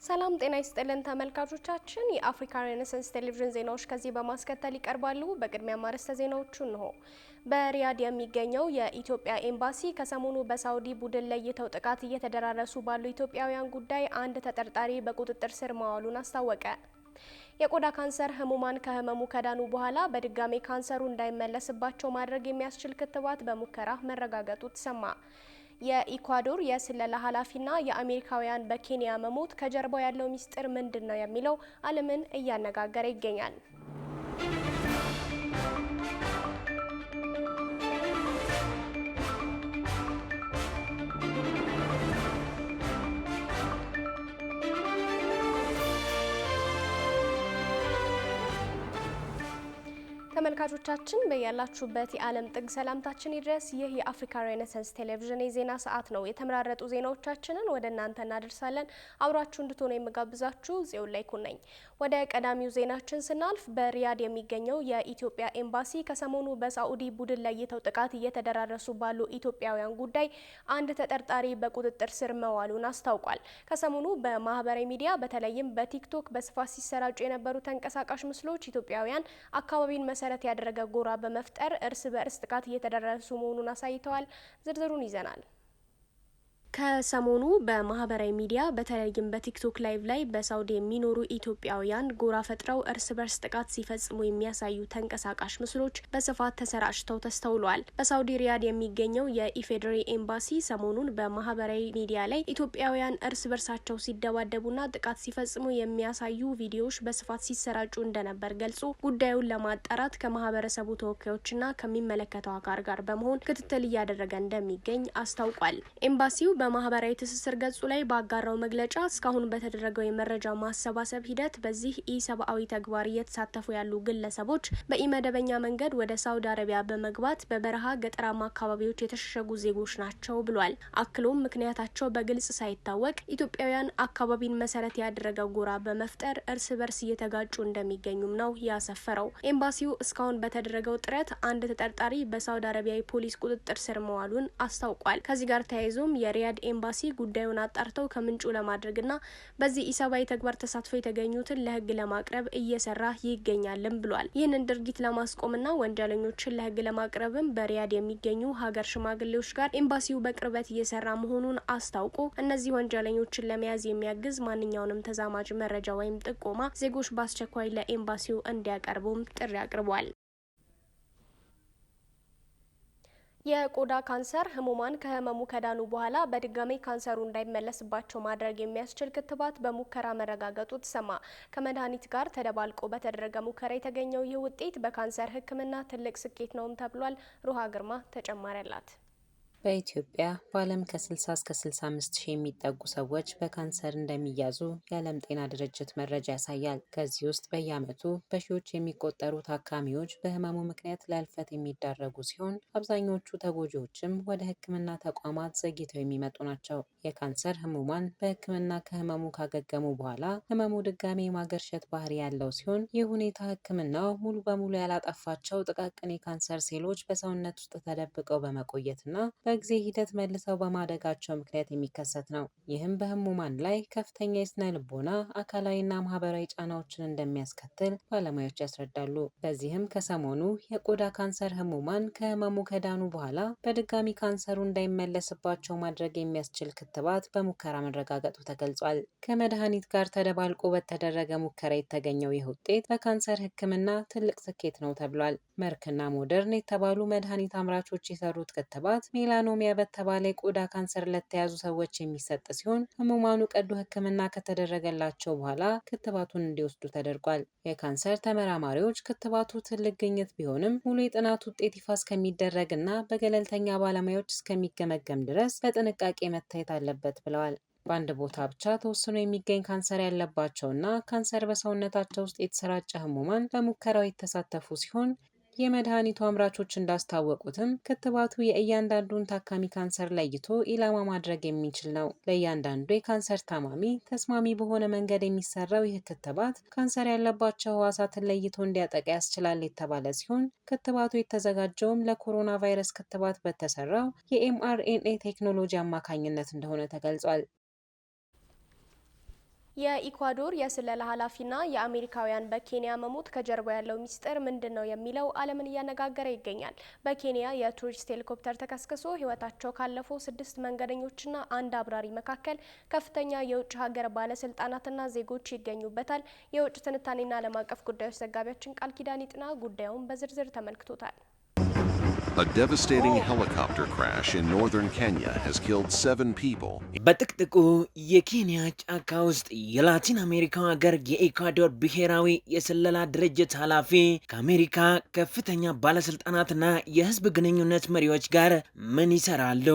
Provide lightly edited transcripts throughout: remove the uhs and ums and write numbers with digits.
ሰላም ጤና ይስጥልን ተመልካቾቻችን፣ የአፍሪካ ሬኔሳንስ ቴሌቪዥን ዜናዎች ከዚህ በማስከተል ይቀርባሉ። በቅድሚያ ማርዕስተ ዜናዎቹ እንሆ። በሪያድ የሚገኘው የኢትዮጵያ ኤምባሲ ከሰሞኑ በሳውዲ ቡድን ለይተው ጥቃት እየተደራረሱ ባሉ ኢትዮጵያውያን ጉዳይ አንድ ተጠርጣሪ በቁጥጥር ስር ማዋሉን አስታወቀ። የቆዳ ካንሰር ህሙማን ከህመሙ ከዳኑ በኋላ በድጋሜ ካንሰሩ እንዳይመለስባቸው ማድረግ የሚያስችል ክትባት በሙከራ መረጋገጡ ተሰማ። የኢኳዶር የስለላ ኃላፊና የአሜሪካውያን በኬንያ መሞት ከጀርባው ያለው ሚስጥር ምንድነው የሚለው ዓለምን እያነጋገረ ይገኛል። ተመልካቾቻችን በያላችሁበት የዓለም ጥግ ሰላምታችን ይድረስ። ይህ የአፍሪካ ሬኔሳንስ ቴሌቪዥን የዜና ሰዓት ነው። የተመራረጡ ዜናዎቻችንን ወደ እናንተ እናደርሳለን። አብራችሁ እንድትሆኑ የምጋብዛችሁ ጽዮን ላይኩን ነኝ። ወደ ቀዳሚው ዜናችን ስናልፍ በሪያድ የሚገኘው የኢትዮጵያ ኤምባሲ ከሰሞኑ በሳዑዲ ቡድን ለይተው ጥቃት እየተደራረሱ ባሉ ኢትዮጵያውያን ጉዳይ አንድ ተጠርጣሪ በቁጥጥር ስር መዋሉን አስታውቋል። ከሰሞኑ በማህበራዊ ሚዲያ በተለይም በቲክቶክ በስፋት ሲሰራጩ የነበሩ ተንቀሳቃሽ ምስሎች ኢትዮጵያውያን አካባቢን መሰረት ያደረገ ጎራ በመፍጠር እርስ በእርስ ጥቃት እየተደረሱ መሆኑን አሳይተዋል። ዝርዝሩን ይዘናል። ከሰሞኑ በማህበራዊ ሚዲያ በተለይም በቲክቶክ ላይቭ ላይ በሳውዲ የሚኖሩ ኢትዮጵያውያን ጎራ ፈጥረው እርስ በርስ ጥቃት ሲፈጽሙ የሚያሳዩ ተንቀሳቃሽ ምስሎች በስፋት ተሰራጭተው ተስተውለዋል። በሳውዲ ሪያድ የሚገኘው የኢፌዴሪ ኤምባሲ ሰሞኑን በማህበራዊ ሚዲያ ላይ ኢትዮጵያውያን እርስ በርሳቸው ሲደባደቡና ጥቃት ሲፈጽሙ የሚያሳዩ ቪዲዮዎች በስፋት ሲሰራጩ እንደነበር ገልጾ ጉዳዩን ለማጣራት ከማህበረሰቡ ተወካዮችና ከሚመለከተው አካል ጋር በመሆን ክትትል እያደረገ እንደሚገኝ አስታውቋል። ኤምባሲው በማህበራዊ ትስስር ገጹ ላይ ባጋራው መግለጫ እስካሁን በተደረገው የመረጃ ማሰባሰብ ሂደት በዚህ ኢሰብአዊ ተግባር እየተሳተፉ ያሉ ግለሰቦች በኢመደበኛ መንገድ ወደ ሳውዲ አረቢያ በመግባት በበረሃ ገጠራማ አካባቢዎች የተሸሸጉ ዜጎች ናቸው ብሏል። አክሎም ምክንያታቸው በግልጽ ሳይታወቅ ኢትዮጵያውያን አካባቢን መሰረት ያደረገ ጎራ በመፍጠር እርስ በርስ እየተጋጩ እንደሚገኙም ነው ያሰፈረው። ኤምባሲው እስካሁን በተደረገው ጥረት አንድ ተጠርጣሪ በሳውዲ አረቢያ የፖሊስ ቁጥጥር ስር መዋሉን አስታውቋል። ከዚህ ጋር ተያይዞም የሪያድ ኤምባሲ ጉዳዩን አጣርተው ከምንጩ ለማድረግና በዚህ ኢሰብአዊ ተግባር ተሳትፎ የተገኙትን ለህግ ለማቅረብ እየሰራ ይገኛልም ብሏል። ይህንን ድርጊት ለማስቆምና ወንጀለኞችን ለህግ ለማቅረብም በሪያድ የሚገኙ ሀገር ሽማግሌዎች ጋር ኤምባሲው በቅርበት እየሰራ መሆኑን አስታውቆ እነዚህ ወንጀለኞችን ለመያዝ የሚያግዝ ማንኛውንም ተዛማጅ መረጃ ወይም ጥቆማ ዜጎች በአስቸኳይ ለኤምባሲው እንዲያቀርቡም ጥሪ አቅርቧል። የቆዳ ካንሰር ህሙማን ከህመሙ ከዳኑ በኋላ በድጋሚ ካንሰሩ እንዳይመለስባቸው ማድረግ የሚያስችል ክትባት በሙከራ መረጋገጡ ተሰማ። ከመድኃኒት ጋር ተደባልቆ በተደረገ ሙከራ የተገኘው ይህ ውጤት በካንሰር ሕክምና ትልቅ ስኬት ነውም ተብሏል። ሩሃ ግርማ ተጨማሪ አላት። በኢትዮጵያ በዓለም ከ60 እስከ 65 ሺህ የሚጠጉ ሰዎች በካንሰር እንደሚያዙ የዓለም ጤና ድርጅት መረጃ ያሳያል። ከዚህ ውስጥ በየዓመቱ በሺዎች የሚቆጠሩ ታካሚዎች በህመሙ ምክንያት ለህልፈት የሚዳረጉ ሲሆን አብዛኞቹ ተጎጂዎችም ወደ ህክምና ተቋማት ዘግይተው የሚመጡ ናቸው። የካንሰር ህሙማን በህክምና ከህመሙ ካገገሙ በኋላ ህመሙ ድጋሜ ማገርሸት ባህሪ ያለው ሲሆን ይህ ሁኔታ ህክምናው ሙሉ በሙሉ ያላጠፋቸው ጥቃቅን የካንሰር ሴሎች በሰውነት ውስጥ ተደብቀው በመቆየትና በጊዜ ሂደት መልሰው በማደጋቸው ምክንያት የሚከሰት ነው። ይህም በህሙማን ላይ ከፍተኛ የስነ ልቦና፣ አካላዊና ማህበራዊ ጫናዎችን እንደሚያስከትል ባለሙያዎች ያስረዳሉ። በዚህም ከሰሞኑ የቆዳ ካንሰር ህሙማን ከህመሙ ከዳኑ በኋላ በድጋሚ ካንሰሩ እንዳይመለስባቸው ማድረግ የሚያስችል ክትባት በሙከራ መረጋገጡ ተገልጿል። ከመድኃኒት ጋር ተደባልቆ በተደረገ ሙከራ የተገኘው ይህ ውጤት በካንሰር ህክምና ትልቅ ስኬት ነው ተብሏል። መርክና ሞደርን የተባሉ መድኃኒት አምራቾች የሰሩት ክትባት ሜላኖሚያ በተባለ የቆዳ ካንሰር ለተያዙ ሰዎች የሚሰጥ ሲሆን ህሙማኑ ቀዶ ህክምና ከተደረገላቸው በኋላ ክትባቱን እንዲወስዱ ተደርጓል። የካንሰር ተመራማሪዎች ክትባቱ ትልቅ ግኝት ቢሆንም ሙሉ የጥናት ውጤት ይፋ እስከሚደረግና በገለልተኛ ባለሙያዎች እስከሚገመገም ድረስ በጥንቃቄ መታየት አለበት ብለዋል። በአንድ ቦታ ብቻ ተወስኖ የሚገኝ ካንሰር ያለባቸውና ካንሰር በሰውነታቸው ውስጥ የተሰራጨ ህሙማን በሙከራው የተሳተፉ ሲሆን የመድኃኒቱ አምራቾች እንዳስታወቁትም ክትባቱ የእያንዳንዱን ታካሚ ካንሰር ለይቶ ኢላማ ማድረግ የሚችል ነው። ለእያንዳንዱ የካንሰር ታማሚ ተስማሚ በሆነ መንገድ የሚሰራው ይህ ክትባት ካንሰር ያለባቸው ህዋሳትን ለይቶ እንዲያጠቃ ያስችላል የተባለ ሲሆን ክትባቱ የተዘጋጀውም ለኮሮና ቫይረስ ክትባት በተሰራው የኤምአርኤንኤ ቴክኖሎጂ አማካኝነት እንደሆነ ተገልጿል። የኢኳዶር የስለላ ኃላፊና የአሜሪካውያን በኬንያ መሞት ከጀርባ ያለው ሚስጥር ምንድን ነው የሚለው ዓለምን እያነጋገረ ይገኛል። በኬንያ የቱሪስት ሄሊኮፕተር ተከስክሶ ሕይወታቸው ካለፈው 6 መንገደኞችና አንድ አብራሪ መካከል ከፍተኛ የውጭ ሀገር ባለስልጣናትና ዜጎች ይገኙበታል። የውጭ ትንታኔና ዓለም አቀፍ ጉዳዮች ዘጋቢያችን ቃል ኪዳን ይጥና ጉዳዩን በዝርዝር ተመልክቶታል። A devastating helicopter crash in northern Kenya has killed 7 people. በጥቅጥቁ የኬንያ ጫካ ውስጥ የላቲን አሜሪካ ሀገር የኢኳዶር ብሔራዊ የስለላ ድርጅት ኃላፊ ከአሜሪካ ከፍተኛ ባለስልጣናትና የህዝብ ግንኙነት መሪዎች ጋር ምን ይሰራሉ?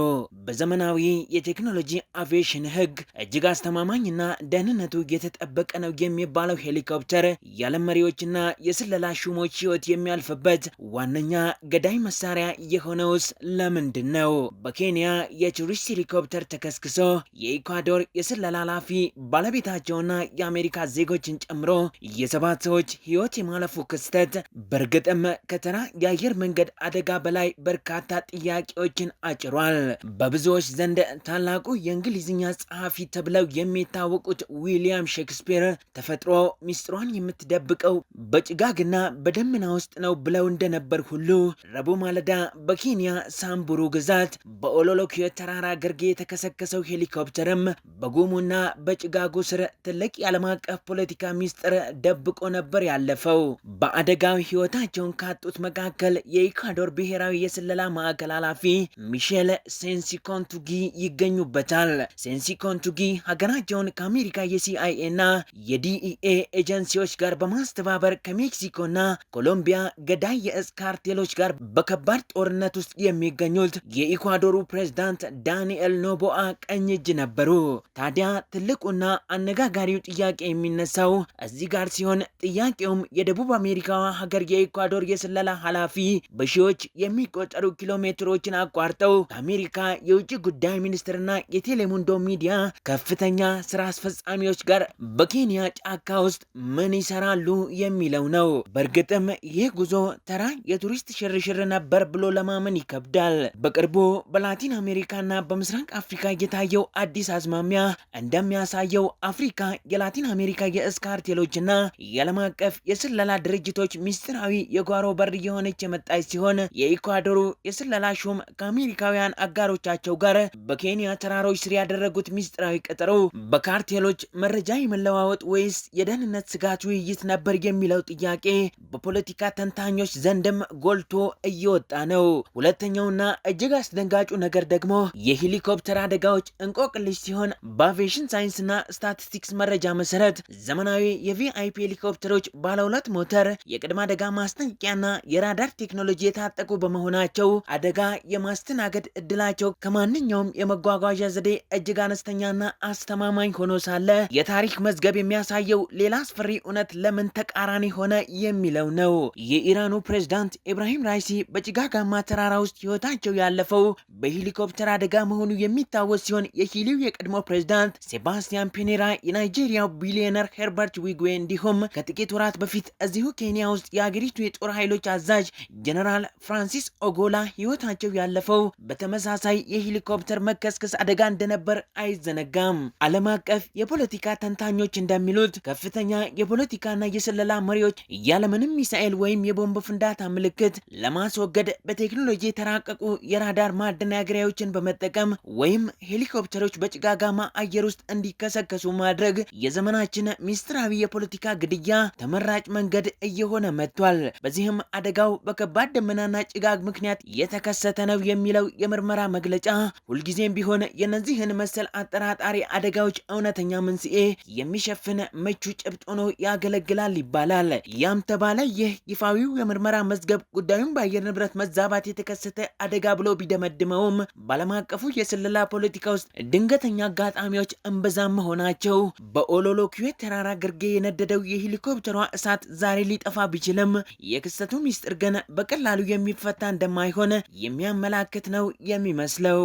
በዘመናዊ የቴክኖሎጂ አቪዬሽን ህግ እጅግ አስተማማኝና ደህንነቱ የተጠበቀ ነው የሚባለው ሄሊኮፕተር የዓለም መሪዎችና የስለላ ሹሞች ህይወት የሚያልፍበት ዋነኛ ገዳይ መሳሪያ የሆነውስ ለምንድን ነው? በኬንያ የቱሪስት ሄሊኮፕተር ተከስክሶ የኢኳዶር የስለላ ኃላፊ ባለቤታቸውና የአሜሪካ ዜጎችን ጨምሮ የ7 ሰዎች ህይወት የማለፉ ክስተት በእርግጥም ከተራ የአየር መንገድ አደጋ በላይ በርካታ ጥያቄዎችን አጭሯል። በብዙዎች ዘንድ ታላቁ የእንግሊዝኛ ጸሐፊ ተብለው የሚታወቁት ዊሊያም ሼክስፒር ተፈጥሮ ሚስጥሯን የምትደብቀው በጭጋግና በደመና ውስጥ ነው ብለው እንደነበር ሁሉ ረቡዕ ማለዳ በኬንያ ሳምቡሩ ግዛት በኦሎሎኪዮ ተራራ ግርጌ የተከሰከሰው ሄሊኮፕተርም በጉሙና በጭጋጉ ስር ትልቅ የዓለም አቀፍ ፖለቲካ ሚስጥር ደብቆ ነበር ያለፈው። በአደጋው ህይወታቸውን ካጡት መካከል የኢኳዶር ብሔራዊ የስለላ ማዕከል ኃላፊ ሚሼል ሴንሲኮንቱጊ ይገኙበታል። ሴንሲኮንቱጊ ሀገራቸውን ከአሜሪካ የሲአይኤ እና የዲኢኤ ኤጀንሲዎች ጋር በማስተባበር ከሜክሲኮና ኮሎምቢያ ገዳይ የእጽ ካርቴሎች ጋር በከባድ ጦርነት ውስጥ የሚገኙት የኢኳዶሩ ፕሬዝዳንት ዳንኤል ኖቦአ ቀኝ እጅ ነበሩ። ታዲያ ትልቁና አነጋጋሪው ጥያቄ የሚነሳው እዚህ ጋር ሲሆን ጥያቄውም የደቡብ አሜሪካዋ ሀገር የኢኳዶር የስለላ ኃላፊ በሺዎች የሚቆጠሩ ኪሎ ሜትሮችን አቋርጠው ከአሜሪካ የውጭ ጉዳይ ሚኒስትርና የቴሌሙንዶ ሚዲያ ከፍተኛ ስራ አስፈጻሚዎች ጋር በኬንያ ጫካ ውስጥ ምን ይሰራሉ የሚለው ነው። በእርግጥም ይህ ጉዞ ተራ የቱሪስት ሽርሽር ነበር ብሎ ለማመን ይከብዳል። በቅርቡ በላቲን አሜሪካና በምስራቅ አፍሪካ የታየው አዲስ አዝማሚያ እንደሚያሳየው አፍሪካ የላቲን አሜሪካ የእጽ ካርቴሎችና የዓለም አቀፍ የስለላ ድርጅቶች ሚስጥራዊ የጓሮ በር የሆነች የመጣች ሲሆን የኢኳዶሩ የስለላ ሹም ከአሜሪካውያን አጋሮቻቸው ጋር በኬንያ ተራሮች ስር ያደረጉት ሚስጥራዊ ቀጠሮ በካርቴሎች መረጃ የመለዋወጥ ወይስ የደህንነት ስጋት ውይይት ነበር የሚለው ጥያቄ በፖለቲካ ተንታኞች ዘንድም ጎልቶ እየወጣ ነው። ሁለተኛውና እጅግ አስደንጋጩ ነገር ደግሞ የሄሊኮፕተር አደጋዎች እንቆቅልሽ ሲሆን በአቪዬሽን ሳይንስና ስታቲስቲክስ መረጃ መሰረት ዘመናዊ የቪአይፒ ሄሊኮፕተሮች ባለ 2 ሞተር የቅድመ አደጋ ማስጠንቀቂያና የራዳር ቴክኖሎጂ የታጠቁ በመሆናቸው አደጋ የማስተናገድ እድላቸው ከማንኛውም የመጓጓዣ ዘዴ እጅግ አነስተኛና አስተማማኝ ሆኖ ሳለ የታሪክ መዝገብ የሚያሳየው ሌላ አስፈሪ እውነት ለምን ተቃራኒ ሆነ የሚለው ነው። የኢራኑ ፕሬዝዳንት ኢብራሂም ራይሲ በጭጋጋማ ተራራ ውስጥ ህይወታቸው ያለፈው በሄሊኮፕተር አደጋ መሆኑ የሚታወስ ሲሆን የቺሊው የቀድሞ ፕሬዝዳንት ሴባስቲያን ፒኔራ፣ የናይጄሪያው ቢሊዮነር ሄርበርት ዊግዌ እንዲሁም ከጥቂት ወራት በፊት እዚሁ ኬንያ ውስጥ የአገሪቱ የጦር ኃይሎች አዛዥ ጀነራል ፍራንሲስ ኦጎላ ህይወታቸው ያለፈው በተመሳሳይ የሄሊኮፕተር መከስከስ አደጋ እንደነበር አይዘነጋም። ዓለም አቀፍ የፖለቲካ ተንታኞች እንደሚሉት ከፍተኛ የፖለቲካና የስለላ መሪዎች ያለምንም ሚሳኤል ወይም የቦምብ ፍንዳታ ምልክት ለማስወገድ በቴክኖሎጂ የተራቀቁ የራዳር ማደናገሪያዎችን በመጠቀም ወይም ሄሊኮፕተሮች በጭጋጋማ አየር ውስጥ እንዲከሰከሱ ማድረግ የዘመናችን ሚስጥራዊ የፖለቲካ ግድያ ተመራጭ መንገድ እየሆነ መጥቷል። በዚህም አደጋው በከባድ ደመናና ጭጋግ ምክንያት የተከሰተ ነው የሚለው የምርመራ መግለጫ ሁልጊዜም ቢሆን የነዚህን መሰል አጠራጣሪ አደጋዎች እውነተኛ መንስኤ የሚሸፍን ምቹ ጭብጥ ሆኖ ያገለግላል ይባላል። ያም ተባለ ይህ ይፋዊው የምርመራ መዝገብ ጉዳዩን በአየር ንብረት መዛባት የተከሰተ አደጋ ብሎ ቢደመድመውም በዓለም አቀፉ የስለላ ፖለቲካ ውስጥ ድንገተኛ አጋጣሚዎች እምብዛም መሆናቸው በኦሎሎኪዮ ተራራ ግርጌ የነደደው የሄሊኮፕተሯ እሳት ዛሬ ሊጠፋ ቢችልም የክስተቱ ሚስጥር ግን በቀላሉ የሚፈታ እንደማይሆን የሚያመላክት ነው የሚመስለው።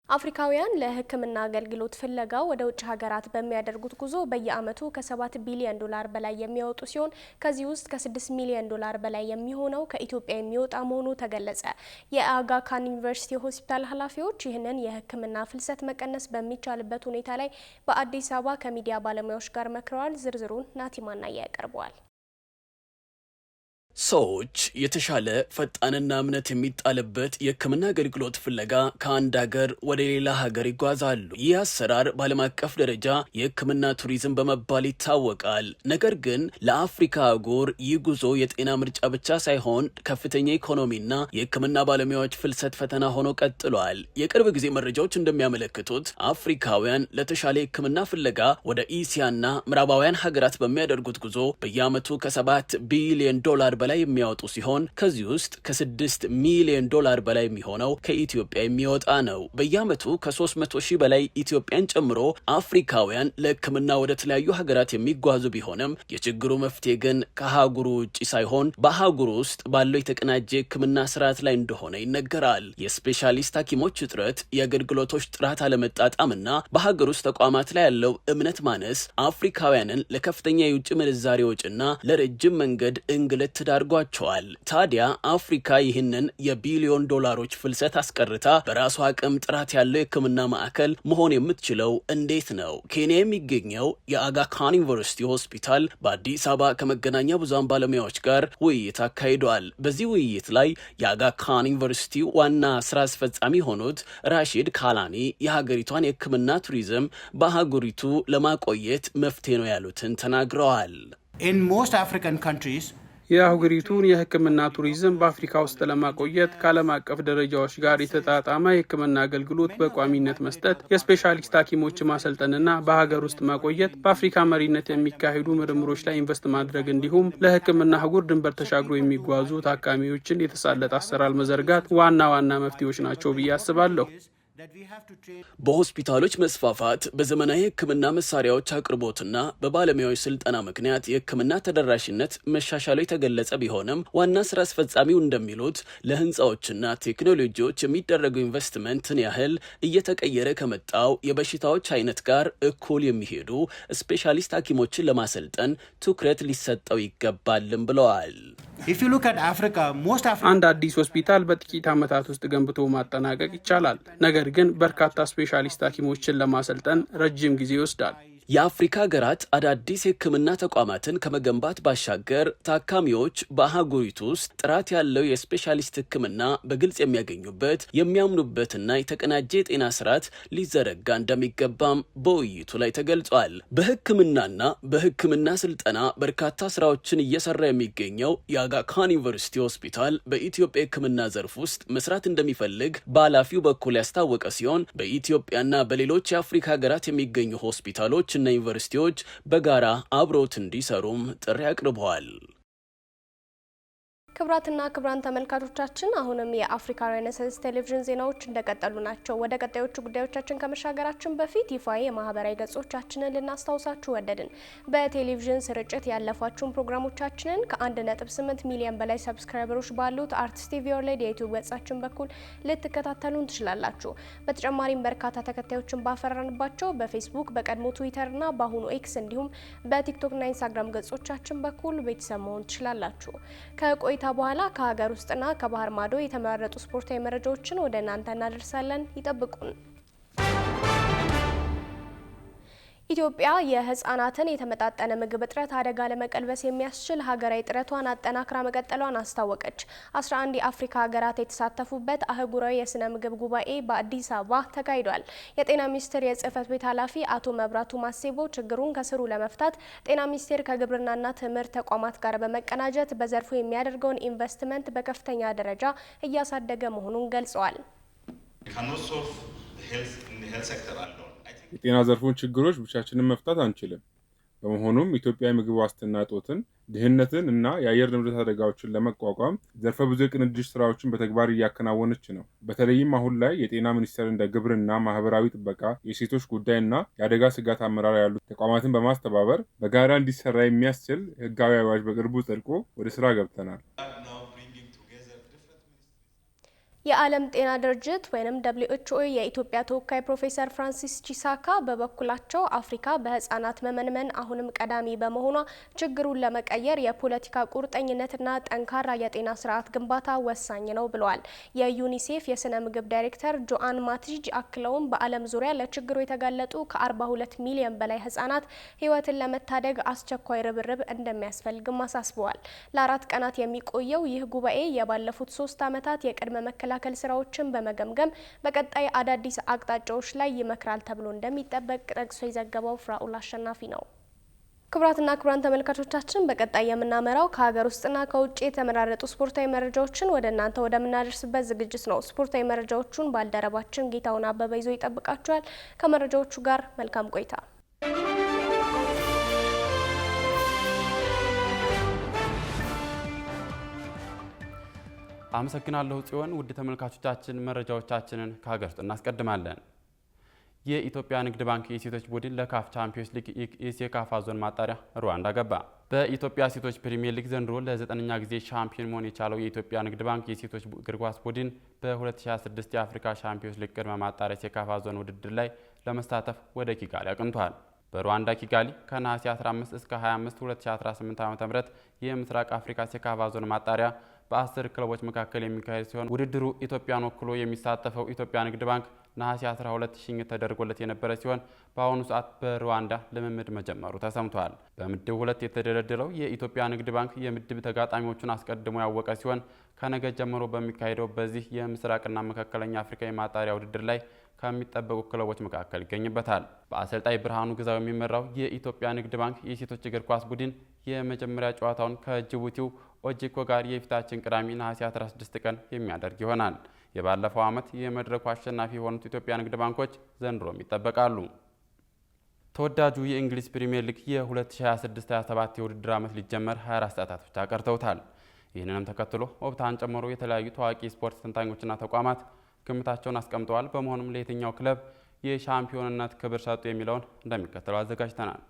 አፍሪካውያን ለሕክምና አገልግሎት ፍለጋ ወደ ውጭ ሀገራት በሚያደርጉት ጉዞ በየዓመቱ ከ7 ቢሊዮን ዶላር በላይ የሚያወጡ ሲሆን ከዚህ ውስጥ ከ6 ሚሊዮን ዶላር በላይ የሚሆነው ከኢትዮጵያ የሚወጣ መሆኑ ተገለጸ። የአጋ ካን ዩኒቨርሲቲ ሆስፒታል ኃላፊዎች ይህንን የሕክምና ፍልሰት መቀነስ በሚቻልበት ሁኔታ ላይ በአዲስ አበባ ከሚዲያ ባለሙያዎች ጋር መክረዋል። ዝርዝሩን ናቲማና ያቀርበዋል። ሰዎች የተሻለ ፈጣንና እምነት የሚጣልበት የሕክምና አገልግሎት ፍለጋ ከአንድ ሀገር ወደ ሌላ ሀገር ይጓዛሉ። ይህ አሰራር በዓለም አቀፍ ደረጃ የሕክምና ቱሪዝም በመባል ይታወቃል። ነገር ግን ለአፍሪካ አህጉር ይህ ጉዞ የጤና ምርጫ ብቻ ሳይሆን ከፍተኛ ኢኮኖሚና የሕክምና ባለሙያዎች ፍልሰት ፈተና ሆኖ ቀጥሏል። የቅርብ ጊዜ መረጃዎች እንደሚያመለክቱት አፍሪካውያን ለተሻለ የሕክምና ፍለጋ ወደ ኢሲያና ምዕራባውያን ሀገራት በሚያደርጉት ጉዞ በየዓመቱ ከ7 ቢሊዮን ዶላር በላይ የሚያወጡ ሲሆን ከዚህ ውስጥ ከ6 ሚሊዮን ዶላር በላይ የሚሆነው ከኢትዮጵያ የሚወጣ ነው። በየዓመቱ ከ300 ሺህ በላይ ኢትዮጵያን ጨምሮ አፍሪካውያን ለሕክምና ወደ ተለያዩ ሀገራት የሚጓዙ ቢሆንም የችግሩ መፍትሄ ግን ከአህጉሩ ውጭ ሳይሆን በአህጉሩ ውስጥ ባለው የተቀናጀ ሕክምና ስርዓት ላይ እንደሆነ ይነገራል። የስፔሻሊስት ሐኪሞች እጥረት፣ የአገልግሎቶች ጥራት አለመጣጣምና በሀገር ውስጥ ተቋማት ላይ ያለው እምነት ማነስ አፍሪካውያንን ለከፍተኛ የውጭ ምንዛሬ ወጪና ለረጅም መንገድ እንግልት ዳርጓቸዋል። ታዲያ አፍሪካ ይህንን የቢሊዮን ዶላሮች ፍልሰት አስቀርታ በራሷ አቅም ጥራት ያለው የሕክምና ማዕከል መሆን የምትችለው እንዴት ነው? ኬንያ የሚገኘው የአጋ ካን ዩኒቨርሲቲ ሆስፒታል በአዲስ አበባ ከመገናኛ ብዙሃን ባለሙያዎች ጋር ውይይት አካሂዷል። በዚህ ውይይት ላይ የአጋ ካን ዩኒቨርሲቲ ዋና ስራ አስፈጻሚ የሆኑት ራሺድ ካላኒ የሀገሪቷን የሕክምና ቱሪዝም በአህጉሪቱ ለማቆየት መፍትሄ ነው ያሉትን ተናግረዋል። In most African countries የአህጉሪቱን የሕክምና ቱሪዝም በአፍሪካ ውስጥ ለማቆየት ከዓለም አቀፍ ደረጃዎች ጋር የተጣጣመ የሕክምና አገልግሎት በቋሚነት መስጠት፣ የስፔሻሊስት ሐኪሞች ማሰልጠንና በሀገር ውስጥ ማቆየት፣ በአፍሪካ መሪነት የሚካሄዱ ምርምሮች ላይ ኢንቨስት ማድረግ እንዲሁም ለሕክምና አህጉር ድንበር ተሻግሮ የሚጓዙ ታካሚዎችን የተሳለጠ አሰራር መዘርጋት ዋና ዋና መፍትሄዎች ናቸው ብዬ አስባለሁ። በሆስፒታሎች መስፋፋት በዘመናዊ የሕክምና መሳሪያዎች አቅርቦትና በባለሙያዎች ስልጠና ምክንያት የሕክምና ተደራሽነት መሻሻሉ የተገለጸ ቢሆንም ዋና ስራ አስፈጻሚው እንደሚሉት ለህንፃዎችና ቴክኖሎጂዎች የሚደረገው ኢንቨስትመንትን ያህል እየተቀየረ ከመጣው የበሽታዎች አይነት ጋር እኩል የሚሄዱ ስፔሻሊስት ሐኪሞችን ለማሰልጠን ትኩረት ሊሰጠው ይገባልም ብለዋል። አንድ አዲስ ሆስፒታል በጥቂት ዓመታት ውስጥ ገንብቶ ማጠናቀቅ ይቻላል። ነገር ግን በርካታ ስፔሻሊስት ሐኪሞችን ለማሰልጠን ረጅም ጊዜ ይወስዳል። የአፍሪካ ሀገራት አዳዲስ የሕክምና ተቋማትን ከመገንባት ባሻገር ታካሚዎች በአህጉሪቱ ውስጥ ጥራት ያለው የስፔሻሊስት ሕክምና በግልጽ የሚያገኙበት የሚያምኑበትና የተቀናጀ የጤና ስርዓት ሊዘረጋ እንደሚገባም በውይይቱ ላይ ተገልጿል። በሕክምናና በሕክምና ስልጠና በርካታ ስራዎችን እየሰራ የሚገኘው የአጋ ካን ዩኒቨርሲቲ ሆስፒታል በኢትዮጵያ ሕክምና ዘርፍ ውስጥ መስራት እንደሚፈልግ በኃላፊው በኩል ያስታወቀ ሲሆን በኢትዮጵያና በሌሎች የአፍሪካ ሀገራት የሚገኙ ሆስፒታሎች እና ዩኒቨርሲቲዎች በጋራ አብሮት እንዲሰሩም ጥሪ አቅርበዋል። ክብራትና ክብራን ተመልካቾቻችን አሁንም የአፍሪካ ሬኔሳንስ ቴሌቪዥን ዜናዎች እንደቀጠሉ ናቸው። ወደ ቀጣዮቹ ጉዳዮቻችን ከመሻገራችን በፊት ይፋዊ የማህበራዊ ገጾቻችንን ልናስታውሳችሁ ወደድን። በቴሌቪዥን ስርጭት ያለፏችሁን ፕሮግራሞቻችንን ከ1.8 ሚሊዮን በላይ ሰብስክራይበሮች ባሉት አርትስ ቲቪ ኦንላይን የዩቲዩብ ገጻችን በኩል ልትከታተሉን ትችላላችሁ። በተጨማሪም በርካታ ተከታዮችን ባፈራንባቸው በፌስቡክ፣ በቀድሞ ትዊተርና በአሁኑ ኤክስ እንዲሁም በቲክቶክና ኢንስታግራም ገጾቻችን በኩል ቤተሰብ መሆን ትችላላችሁ። ከቆይታ በኋላ ከሀገር ውስጥና ከባህር ማዶ የተመረጡ ስፖርታዊ መረጃዎችን ወደ እናንተ እናደርሳለን። ይጠብቁን። ኢትዮጵያ የህፃናትን የተመጣጠነ ምግብ እጥረት አደጋ ለመቀልበስ የሚያስችል ሀገራዊ ጥረቷን አጠናክራ መቀጠሏን አስታወቀች። 11 የአፍሪካ ሀገራት የተሳተፉበት አህጉራዊ የስነ ምግብ ጉባኤ በአዲስ አበባ ተካሂዷል። የጤና ሚኒስቴር የጽህፈት ቤት ኃላፊ አቶ መብራቱ ማሴቦ ችግሩን ከስሩ ለመፍታት ጤና ሚኒስቴር ከግብርናና ትምህርት ተቋማት ጋር በመቀናጀት በዘርፉ የሚያደርገውን ኢንቨስትመንት በከፍተኛ ደረጃ እያሳደገ መሆኑን ገልጸዋል። የጤና ዘርፉን ችግሮች ብቻችንን መፍታት አንችልም። በመሆኑም ኢትዮጵያ የምግብ ዋስትና እጦትን፣ ድህነትን እና የአየር ንብረት አደጋዎችን ለመቋቋም ዘርፈ ብዙ የቅንጅት ስራዎችን በተግባር እያከናወነች ነው። በተለይም አሁን ላይ የጤና ሚኒስቴር እንደ ግብርና፣ ማህበራዊ ጥበቃ፣ የሴቶች ጉዳይ እና የአደጋ ስጋት አመራር ያሉ ተቋማትን በማስተባበር በጋራ እንዲሰራ የሚያስችል ህጋዊ አዋጅ በቅርቡ ጸድቆ ወደ ስራ ገብተናል። የዓለም ጤና ድርጅት ወይንም WHO የኢትዮጵያ ተወካይ ፕሮፌሰር ፍራንሲስ ቺሳካ በበኩላቸው አፍሪካ በህፃናት መመንመን አሁንም ቀዳሚ በመሆኗ ችግሩን ለመቀየር የፖለቲካ ቁርጠኝነትና ጠንካራ የጤና ስርዓት ግንባታ ወሳኝ ነው ብለዋል። የዩኒሴፍ የስነ ምግብ ዳይሬክተር ጆአን ማቲጅ አክለውም በዓለም ዙሪያ ለችግሩ የተጋለጡ ከ42 ሚሊዮን በላይ ህፃናት ህይወትን ለመታደግ አስቸኳይ ርብርብ እንደሚያስፈልግም አሳስበዋል። ለ4 ቀናት የሚቆየው ይህ ጉባኤ የባለፉት 3 ዓመታት የቅድመ መከላከል ስራዎችን በመገምገም በቀጣይ አዳዲስ አቅጣጫዎች ላይ ይመክራል ተብሎ እንደሚጠበቅ ጠቅሶ የዘገበው ፍራኡል አሸናፊ ነው። ክቡራትና ክቡራን ተመልካቾቻችን በቀጣይ የምናመራው ከሀገር ውስጥና ከውጭ የተመራረጡ ስፖርታዊ መረጃዎችን ወደ እናንተ ወደምናደርስበት ዝግጅት ነው። ስፖርታዊ መረጃዎቹን ባልደረባችን ጌታውን አበበ ይዞ ይጠብቃችኋል። ከመረጃዎቹ ጋር መልካም ቆይታ። አመሰግናለሁ ጽዮን። ውድ ተመልካቾቻችን መረጃዎቻችንን ከሀገር ውስጥ እናስቀድማለን። የኢትዮጵያ ንግድ ባንክ የሴቶች ቡድን ለካፍ ቻምፒዮንስ ሊግ የሴካፋ ዞን ማጣሪያ ሩዋንዳ ገባ። በኢትዮጵያ ሴቶች ፕሪሚየር ሊግ ዘንድሮ ለ9ኛ ጊዜ ሻምፒዮን መሆን የቻለው የኢትዮጵያ ንግድ ባንክ የሴቶች እግር ኳስ ቡድን በ2026 የአፍሪካ ቻምፒዮንስ ሊግ ቅድመ ማጣሪያ ሴካፋ ዞን ውድድር ላይ ለመሳተፍ ወደ ኪጋሊ አቅንቷል። በሩዋንዳ ኪጋሊ ከነሐሴ 15 እስከ 25 2018 ዓ.ም የምስራቅ አፍሪካ ሴካፋ ዞን ማጣሪያ በ10 ክለቦች መካከል የሚካሄድ ሲሆን ውድድሩ ኢትዮጵያን ወክሎ የሚሳተፈው ኢትዮጵያ ንግድ ባንክ ነሐሴ 12 ሽኝት ተደርጎለት የነበረ ሲሆን በአሁኑ ሰዓት በሩዋንዳ ልምምድ መጀመሩ ተሰምቷል። በምድብ 2 የተደለደለው የኢትዮጵያ ንግድ ባንክ የምድብ ተጋጣሚዎቹን አስቀድሞ ያወቀ ሲሆን ከነገ ጀምሮ በሚካሄደው በዚህ የምስራቅና መካከለኛ አፍሪካ የማጣሪያ ውድድር ላይ ከሚጠበቁ ክለቦች መካከል ይገኝበታል። በአሰልጣኝ ብርሃኑ ግዛው የሚመራው የኢትዮጵያ ንግድ ባንክ የሴቶች እግር ኳስ ቡድን የመጀመሪያ ጨዋታውን ከጅቡቲው ኦጂኮ ጋር የፊታችን ቅዳሜ ነሐሴ 16 ቀን የሚያደርግ ይሆናል። የባለፈው ዓመት የመድረኩ አሸናፊ የሆኑት ኢትዮጵያ ንግድ ባንኮች ዘንድሮም ይጠበቃሉ። ተወዳጁ የእንግሊዝ ፕሪሚየር ሊግ የ2026-27 የውድድር ዓመት ሊጀመር 24 ሰዓታት ብቻ ቀርተውታል። ይህንንም ተከትሎ ኦፕታን ጨምሮ የተለያዩ ታዋቂ ስፖርት ተንታኞችና ተቋማት ግምታቸውን አስቀምጠዋል። በመሆኑም ለየትኛው ክለብ የሻምፒዮንነት ክብር ሰጡ የሚለውን እንደሚከተለው አዘጋጅተናል።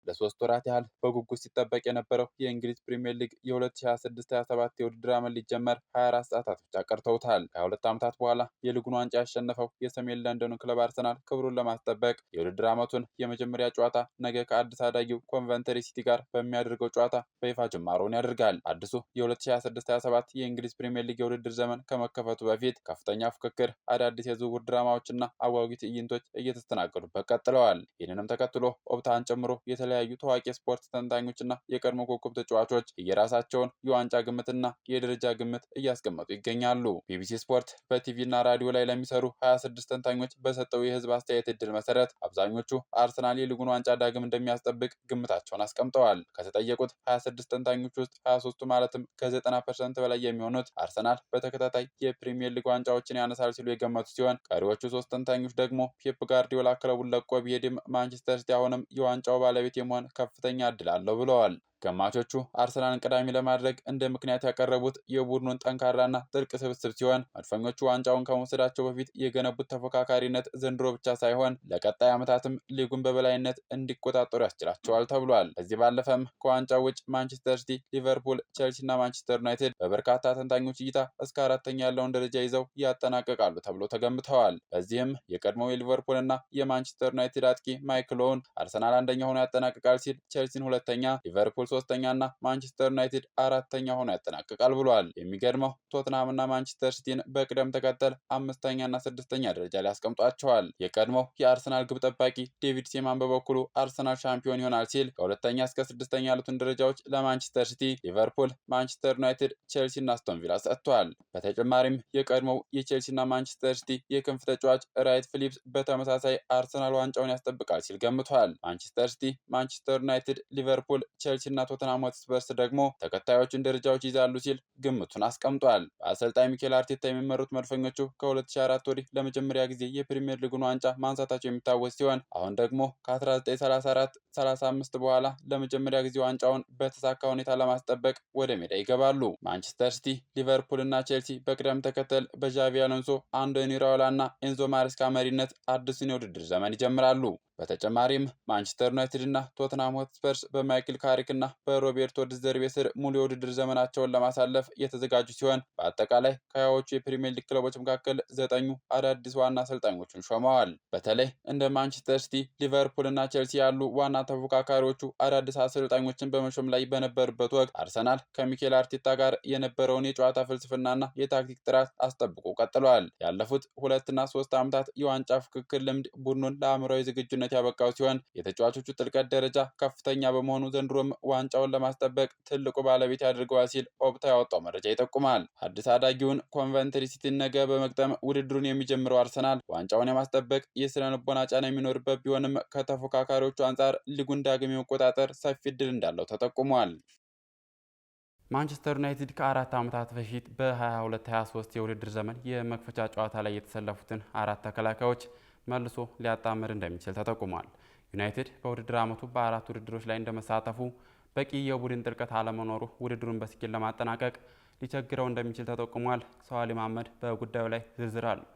ለሶስት ወራት ያህል በጉጉት ሲጠበቅ የነበረው የእንግሊዝ ፕሪሚየር ሊግ የ2026-27 የውድድር ዓመት ሊጀመር 24 ሰዓታት ብቻ ቀርተውታል። ከ2 ዓመታት በኋላ የሊጉን ዋንጫ ያሸነፈው የሰሜን ለንደኑ ክለብ አርሰናል ክብሩን ለማስጠበቅ የውድድር ዓመቱን የመጀመሪያ ጨዋታ ነገ ከአዲስ አዳጊው ኮንቨንተሪ ሲቲ ጋር በሚያደርገው ጨዋታ በይፋ ጅማሮውን ያደርጋል። አዲሱ የ2026-27 የእንግሊዝ ፕሪሚየር ሊግ የውድድር ዘመን ከመከፈቱ በፊት ከፍተኛ ፉክክር፣ አዳዲስ የዝውውር ድራማዎችና አጓጊ ትዕይንቶች እየተስተናገዱበት ቀጥለዋል። ይህንንም ተከትሎ ኦፕታን ጨምሮ የተለያዩ ታዋቂ ስፖርት ተንታኞችና የቀድሞ ኮከብ ተጫዋቾች የራሳቸውን የዋንጫ ግምትና የደረጃ ግምት እያስቀመጡ ይገኛሉ። ቢቢሲ ስፖርት በቲቪና ራዲዮ ላይ ለሚሰሩ 26 ተንታኞች በሰጠው የህዝብ አስተያየት እድል መሰረት አብዛኞቹ አርሰናል የሊጉን ዋንጫ ዳግም እንደሚያስጠብቅ ግምታቸውን አስቀምጠዋል። ከተጠየቁት 26 ተንታኞች ውስጥ 23ቱ ማለትም ከ90% በላይ የሚሆኑት አርሰናል በተከታታይ የፕሪሚየር ሊግ ዋንጫዎችን ያነሳል ሲሉ የገመቱ ሲሆን ቀሪዎቹ 3 ተንታኞች ደግሞ ፔፕ ጋርዲዮላ ክለቡን ለቆ ቢሄድም ማንቸስተር ሲቲ አሁንም የዋንጫው ባለቤት የመሆን ከፍተኛ እድል አለው ብለዋል። ገማቾቹ አርሰናልን ቀዳሚ ለማድረግ እንደ ምክንያት ያቀረቡት የቡድኑን ጠንካራና ጥልቅ ስብስብ ሲሆን መድፈኞቹ ዋንጫውን ከመውሰዳቸው በፊት የገነቡት ተፎካካሪነት ዘንድሮ ብቻ ሳይሆን ለቀጣይ ዓመታትም ሊጉን በበላይነት እንዲቆጣጠሩ ያስችላቸዋል ተብሏል። ከዚህ ባለፈም ከዋንጫው ውጭ ማንቸስተር ሲቲ፣ ሊቨርፑል፣ ቼልሲና ማንቸስተር ዩናይትድ በበርካታ ተንታኞች እይታ እስከ 4ኛ ያለውን ደረጃ ይዘው ያጠናቀቃሉ ተብሎ ተገምተዋል። በዚህም የቀድሞው የሊቨርፑልና የማንቸስተር ዩናይትድ አጥቂ ማይክል ኦዌን አርሰናል 1ኛ ሆኖ ያጠናቅቃል ሲል ቼልሲን 2ኛ፣ ሊቨርፑል 3ኛና ማንቸስተር ዩናይትድ 4ኛ ሆኖ ያጠናቅቃል ብሏል። የሚገርመው ቶትንሃምና ማንቸስተር ሲቲን በቅደም ተከተል 5ኛና 6ኛ ደረጃ ላይ አስቀምጧቸዋል። የቀድሞው የአርሰናል ግብ ጠባቂ ዴቪድ ሴማን በበኩሉ አርሰናል ሻምፒዮን ይሆናል ሲል ከ2ኛ እስከ 6ኛ ያሉትን ደረጃዎች ለማንቸስተር ሲቲ፣ ሊቨርፑል፣ ማንቸስተር ዩናይትድ፣ ቼልሲና አስቶን ቪላ ሰጥቷል። በተጨማሪም የቀድሞው የቼልሲና ማንቸስተር ሲቲ የክንፍ ተጫዋች ራይት ፊሊፕስ በተመሳሳይ አርሰናል ዋንጫውን ያስጠብቃል ሲል ገምቷል። ማንቸስተር ሲቲ፣ ማንቸስተር ዩናይትድ፣ ሊቨርፑል፣ ቼልሲና ቶተንሃም ሆትስፐርስ ደግሞ ተከታዮቹን ደረጃዎች ይዛሉ ሲል ግምቱን አስቀምጧል። በአሰልጣኝ ሚኬል አርቴታ የሚመሩት መድፈኞቹ ከ2004 ወዲህ ለመጀመሪያ ጊዜ የፕሪሚየር ሊጉን ዋንጫ ማንሳታቸው የሚታወስ ሲሆን አሁን ደግሞ ከ1934-35 በኋላ ለመጀመሪያ ጊዜ ዋንጫውን በተሳካ ሁኔታ ለማስጠበቅ ወደ ሜዳ ይገባሉ። ማንቸስተር ሲቲ፣ ሊቨርፑል እና ቼልሲ በቅደም ተከተል በዣቪ አሎንሶ፣ አንዶኒ ራዮላ እና ኤንዞ ማሬስካ መሪነት አዲሱን የውድድር ዘመን ይጀምራሉ። በተጨማሪም ማንቸስተር ዩናይትድ እና ቶተንሃም ሆትስፐርስ በማይክል ካሪክ እና በሮቤርቶ ዲዘርቤ ስር ሙሉ የውድድር ዘመናቸውን ለማሳለፍ የተዘጋጁ ሲሆን በአጠቃላይ ከ20ዎቹ የፕሪሚየር ሊግ ክለቦች መካከል 9ኙ አዳዲስ ዋና አሰልጣኞችን ሾመዋል። በተለይ እንደ ማንቸስተር ሲቲ፣ ሊቨርፑል እና ቼልሲ ያሉ ዋና ተፎካካሪዎቹ አዳዲስ አሰልጣኞችን በመሾም ላይ በነበሩበት ወቅት አርሰናል ከሚኬል አርቴታ ጋር የነበረውን የጨዋታ ፍልስፍናና የታክቲክ ጥራት አስጠብቆ ቀጥሏል። ያለፉት 2 እና 3 ዓመታት የዋንጫ ፍክክር ልምድ ቡድኑን ለአእምሯዊ ዝግጁነት ያበቃው ሲሆን የተጫዋቾቹ ጥልቀት ደረጃ ከፍተኛ በመሆኑ ዘንድሮም ዋንጫውን ለማስጠበቅ ትልቁ ባለቤት ያደርገዋል ሲል ኦፕታ ያወጣው መረጃ ይጠቁማል። አዲስ አዳጊውን ኮንቨንትሪ ሲቲን ነገ በመግጠም ውድድሩን የሚጀምረው አርሰናል ዋንጫውን የማስጠበቅ የስነ ልቦና ጫና የሚኖርበት ቢሆንም ከተፎካካሪዎቹ አንጻር ሊጉን ዳግም የመቆጣጠር ሰፊ እድል እንዳለው ተጠቁሟል። ማንቸስተር ዩናይትድ ከ4 ዓመታት በፊት በ22-23 የውድድር ዘመን የመክፈቻ ጨዋታ ላይ የተሰለፉትን 4 ተከላካዮች መልሶ ሊያጣምር እንደሚችል ተጠቁሟል። ዩናይትድ በውድድር ዓመቱ በ4 ውድድሮች ላይ እንደመሳተፉ በቂ የቡድን ጥልቀት አለመኖሩ ውድድሩን በስኬት ለማጠናቀቅ ሊቸግረው እንደሚችል ተጠቁሟል። ሰዋሊ መሐመድ በጉዳዩ ላይ ዝርዝር አለው።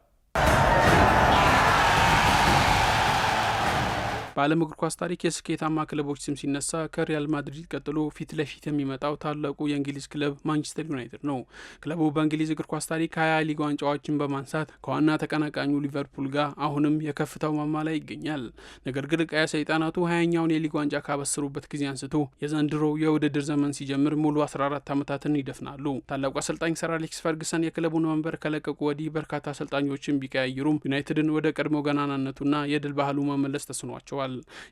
በዓለም እግር ኳስ ታሪክ የስኬታማ ክለቦች ስም ሲነሳ ከሪያል ማድሪድ ቀጥሎ ፊት ለፊት የሚመጣው ታላቁ የእንግሊዝ ክለብ ማንቸስተር ዩናይትድ ነው። ክለቡ በእንግሊዝ እግር ኳስ ታሪክ 20 ሊግ ዋንጫዎችን በማንሳት ከዋና ተቀናቃኙ ሊቨርፑል ጋር አሁንም የከፍታው ማማ ላይ ይገኛል። ነገር ግን ቀያ ሰይጣናቱ 20ኛውን የሊግ ዋንጫ ካበሰሩበት ጊዜ አንስቶ የዘንድሮው የውድድር ዘመን ሲጀምር ሙሉ 14 ዓመታትን ይደፍናሉ። ታላቁ አሰልጣኝ ሰር አሌክስ ፈርግሰን የክለቡን መንበር ከለቀቁ ወዲህ በርካታ አሰልጣኞችን ቢቀያይሩም ዩናይትድን ወደ ቀድሞ ገናናነቱና የድል ባህሉ መመለስ ተስኗቸዋል።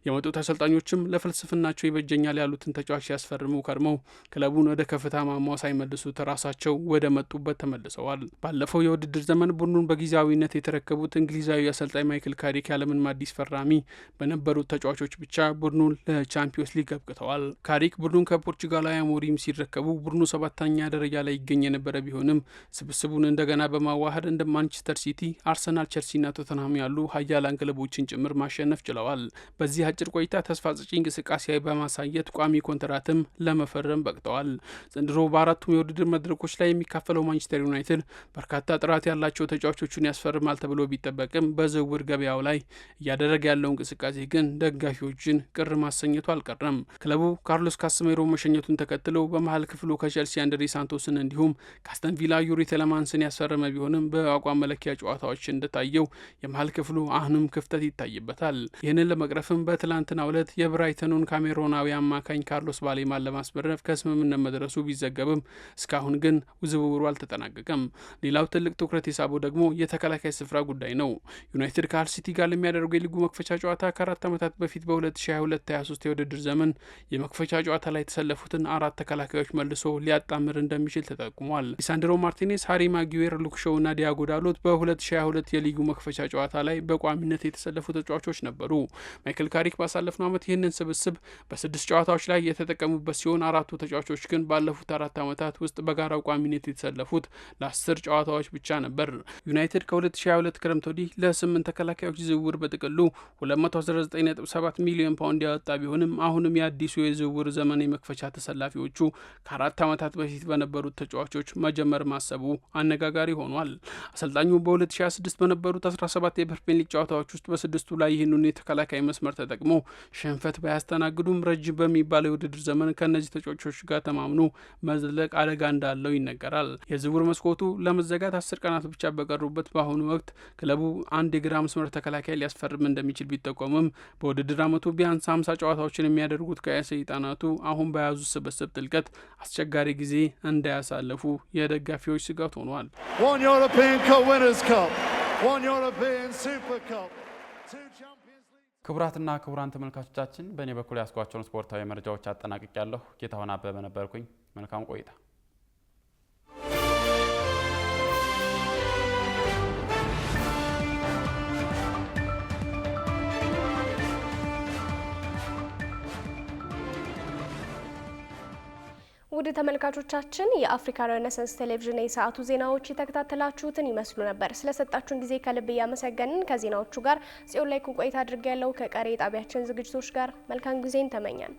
የመጡት አሰልጣኞችም ለፍልስፍናቸው ይበጀኛል ያሉትን ተጫዋች ሲያስፈርሙ ከርመው ክለቡን ወደ ከፍታ ማማው ሳይመልሱት ራሳቸው ወደ መጡበት ተመልሰዋል። ባለፈው የውድድር ዘመን ቡድኑን በጊዜያዊነት የተረከቡት እንግሊዛዊ አሰልጣኝ ማይክል ካሪክ ያለምንም አዲስ ፈራሚ በነበሩት ተጫዋቾች ብቻ ቡድኑን ለቻምፒዮንስ ሊግ አብቅተዋል። ካሪክ ቡድኑን ከፖርቹጋላዊ አሞሪም ሲረከቡ ቡድኑ 7ኛ ደረጃ ላይ ይገኝ የነበረ ቢሆንም ስብስቡን እንደገና በማዋሃድ እንደ ማንቸስተር ሲቲ፣ አርሰናል፣ ቸልሲና ቶተንሃም ያሉ ሀያላን ክለቦችን ጭምር ማሸነፍ ችለዋል። በዚህ አጭር ቆይታ ተስፋ ሰጪ እንቅስቃሴ በማሳየት ቋሚ ኮንትራትም ለመፈረም በቅተዋል። ዘንድሮ በአራቱም የውድድር መድረኮች ላይ የሚካፈለው ማንቸስተር ዩናይትድ በርካታ ጥራት ያላቸው ተጫዋቾችን ያስፈርማል ተብሎ ቢጠበቅም በዝውውር ገበያው ላይ እያደረገ ያለው እንቅስቃሴ ግን ደጋፊዎችን ቅር ማሰኘቱ አልቀረም። ክለቡ ካርሎስ ካስሜሮ መሸኘቱን ተከትሎ በመሀል ክፍሉ ከቼልሲ አንድሬ ሳንቶስን እንዲሁም ከአስተን ቪላ ዩሪ ቴለማንስን ያስፈረመ ቢሆንም በአቋም መለኪያ ጨዋታዎች እንደታየው የመሀል ክፍሉ አሁንም ክፍተት ይታይበታል። ይህንን ለመቅረፍም በትላንትናው ዕለት የብራይተኑን ካሜሮናዊ አማካኝ ካርሎስ ባሌማን ለማስመረፍ ከስምምነት መድረሱ ቢዘገብም እስካሁን ግን ዝውውሩ አልተጠናቀቀም። ሌላው ትልቅ ትኩረት የሳበው ደግሞ የተከላካይ ስፍራ ጉዳይ ነው። ዩናይትድ ከሃል ሲቲ ጋር ለሚያደርገው የሊጉ መክፈቻ ጨዋታ ከ4 ዓመታት በፊት በ2022-23 የውድድር ዘመን የመክፈቻ ጨዋታ ላይ የተሰለፉትን 4 ተከላካዮች መልሶ ሊያጣምር እንደሚችል ተጠቁሟል። ሊሳንድሮ ማርቲኔዝ፣ ሃሪ ማጊዌር፣ ሉክ ሾው እና ዲያጎ ዳሎት በ2022 የሊጉ መክፈቻ ጨዋታ ላይ በቋሚነት የተሰለፉ ተጫዋቾች ነበሩ። ማይክል ካሪክ ባሳለፍነው ዓመት ይህንን ስብስብ በ6 ጨዋታዎች ላይ የተጠቀሙበት ሲሆን 4ቱ ተጫዋቾች ግን ባለፉት 4 ዓመታት ውስጥ በጋራው ቋሚነት የተሰለፉት ለ10 ጨዋታዎች ብቻ ነበር። ዩናይትድ ከ2022 ክረምት ወዲህ ለ8 ተከላካዮች ዝውውር በጥቅሉ 219.7 ሚሊዮን ፓውንድ ያወጣ ቢሆንም አሁንም የአዲሱ የዝውውር ዘመን የመክፈቻ ተሰላፊዎቹ ከ4 ዓመታት በፊት በነበሩት ተጫዋቾች መጀመር ማሰቡ አነጋጋሪ ሆኗል። አሰልጣኙ በ2026 በነበሩት 17 የፕሪሚየር ሊግ ጨዋታዎች ውስጥ በ6ቱ ላይ ይህንን የተከላካይ መስመር ተጠቅሞ ሽንፈት ባያስተናግዱም ረጅም በሚባለው የውድድር ዘመን ከእነዚህ ተጫዋቾች ጋር ተማምኖ መዝለቅ አደጋ እንዳለው ይነገራል። የዝውውር መስኮቱ ለመዘጋት 10 ቀናት ብቻ በቀሩበት በአሁኑ ወቅት ክለቡ አንድ የግራ መስመር ተከላካይ ሊያስፈርም እንደሚችል ቢጠቆምም በውድድር ዓመቱ ቢያንስ 50 ጨዋታዎችን የሚያደርጉት ቀያ ሰይጣናቱ አሁን በያዙት ስብስብ ጥልቀት አስቸጋሪ ጊዜ እንዳያሳልፉ የደጋፊዎች ስጋት ሆኗል። ክቡራትና ክቡራን ተመልካቾቻችን በእኔ በኩል ያስኳቸውን ስፖርታዊ መረጃዎች አጠናቅቄ ያለሁ። ጌታሁን አበበ ነበርኩኝ። መልካም ቆይታ። ውድ ተመልካቾቻችን የአፍሪካ ሬኔሳንስ ቴሌቪዥን የሰዓቱ ዜናዎች የተከታተላችሁትን ይመስሉ ነበር። ስለሰጣችሁን ጊዜ ከልብ እያመሰገንን ከዜናዎቹ ጋር ጽዮን ላይ ቆይታ አድርጌያለሁ። ከቀሪ ጣቢያችን ዝግጅቶች ጋር መልካም ጊዜን ተመኘን።